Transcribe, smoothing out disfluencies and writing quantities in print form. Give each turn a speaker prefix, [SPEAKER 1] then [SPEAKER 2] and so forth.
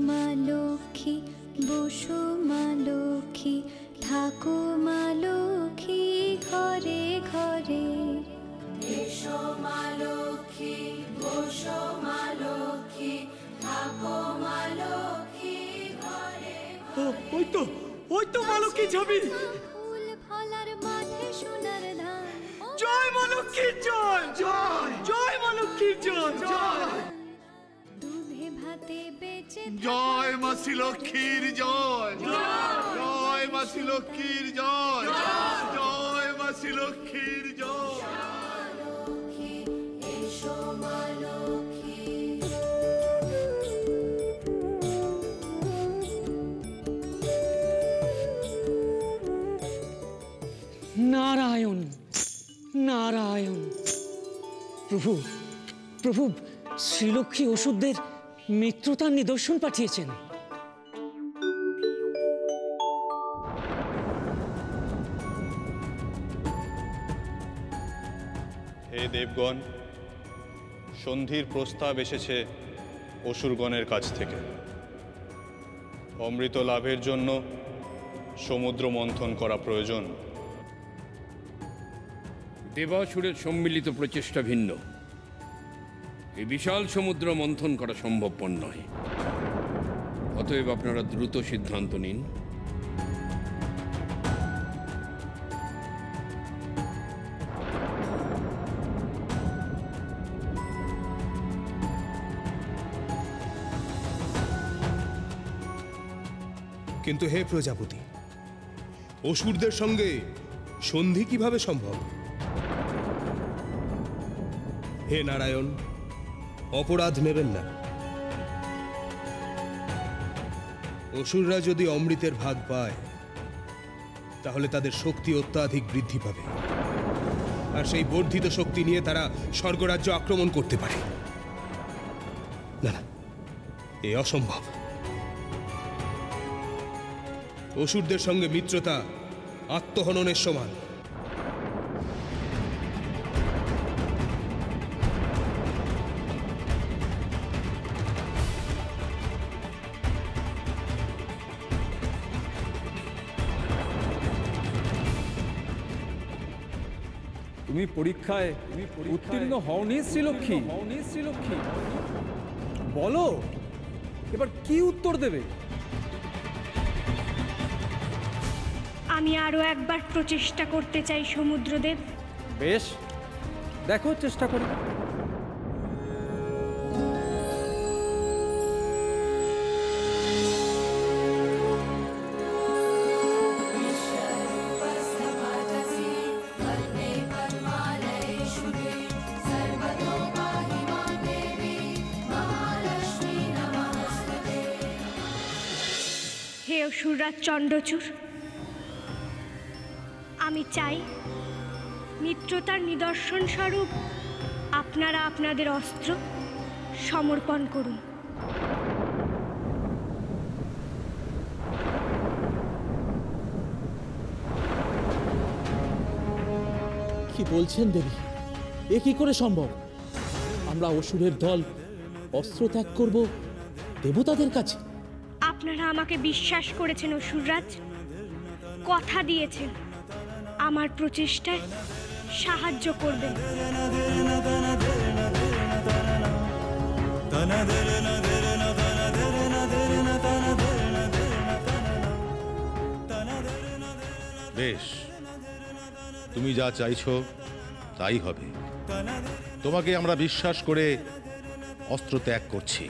[SPEAKER 1] মা লক্ষ্মী, বসো মা লক্ষ্মী, থাকো মা লক্ষ্মী ঘরে ঘরে।
[SPEAKER 2] এসো মা লক্ষ্মী, বসো মা লক্ষ্মী, থাকো মা লক্ষ্মী ঘরে ঘরে।
[SPEAKER 3] ওই তো মা লক্ষ্মী ছবি।
[SPEAKER 1] ফুল ফলার মাঠে সোনার ধান।
[SPEAKER 3] জয় মা লক্ষ্মীর জয়, জয় জয় মা লক্ষ্মীর জয়, জয়।
[SPEAKER 1] দুধে ভাতে বেঁচে
[SPEAKER 4] জয় মা শ্রী লক্ষ্মীর জয়, জয় মা শ্রী লক্ষ্মীর জয়, জয় মা শ্রী লক্ষ্মীর জয়।
[SPEAKER 2] এসো মা লক্ষ্মী।
[SPEAKER 5] নারায়ণ নারায়ণ। প্রভু প্রভু, শ্রীলক্ষ্মী ওষুধদের মিত্রতার নিদর্শন পাঠিয়েছেন।
[SPEAKER 6] হে দেবগণ, সন্ধির প্রস্তাব এসেছে অসুরগণের কাছ থেকে। অমৃত লাভের জন্য সমুদ্র মন্থন করা প্রয়োজন।
[SPEAKER 7] দেবাসুরের সম্মিলিত প্রচেষ্টা ভিন্ন। এই বিশাল সমুদ্র মন্থন করা সম্ভবপর নয়। অতএব আপনারা দ্রুত সিদ্ধান্ত নিন।
[SPEAKER 8] কিন্তু হে প্রজাপতি, অসুরদের সঙ্গে সন্ধি কিভাবে সম্ভব? হে নারায়ণ, অপরাধ নেবেন না। অসুররা যদি অমৃতের ভাগ পায় তাহলে তাদের শক্তি অত্যাধিক বৃদ্ধি পাবে, আর সেই বর্ধিত শক্তি নিয়ে তারা স্বর্গরাজ্য আক্রমণ করতে পারে। না না, এ অসম্ভব। অসুরদের সঙ্গে মিত্রতা আত্মহননের সমান।
[SPEAKER 9] তুমি পরীক্ষায় উত্তীর্ণ হওনি শ্রীলক্ষ্মী? বলো এবার কি উত্তর দেবে?
[SPEAKER 10] আমি আরো একবার প্রচেষ্টা করতে চাই সমুদ্রদেব।
[SPEAKER 9] বেশ, দেখো চেষ্টা করে।
[SPEAKER 10] হে অসুররাজ চণ্ডচূড়, আমি চাই মিত্রতার নিদর্শন স্বরূপ আপনারা আপনাদের অস্ত্র সমর্পণ করুন।
[SPEAKER 11] কি বলছেন দেবী? এ কি করে সম্ভব? আমরা অসুরের দল অস্ত্র ত্যাগ করব দেবতাদের কাছে?
[SPEAKER 10] আপনারা আমাকে বিশ্বাস করেছেন অসুররাজ, কথা দিয়েছেন আমার প্রচেষ্টায় সাহায্য করবেন।
[SPEAKER 4] বেশ, তুমি যা চাইছো তাই হবে। তোমাকে আমরা বিশ্বাস করে অস্ত্র ত্যাগ করছি।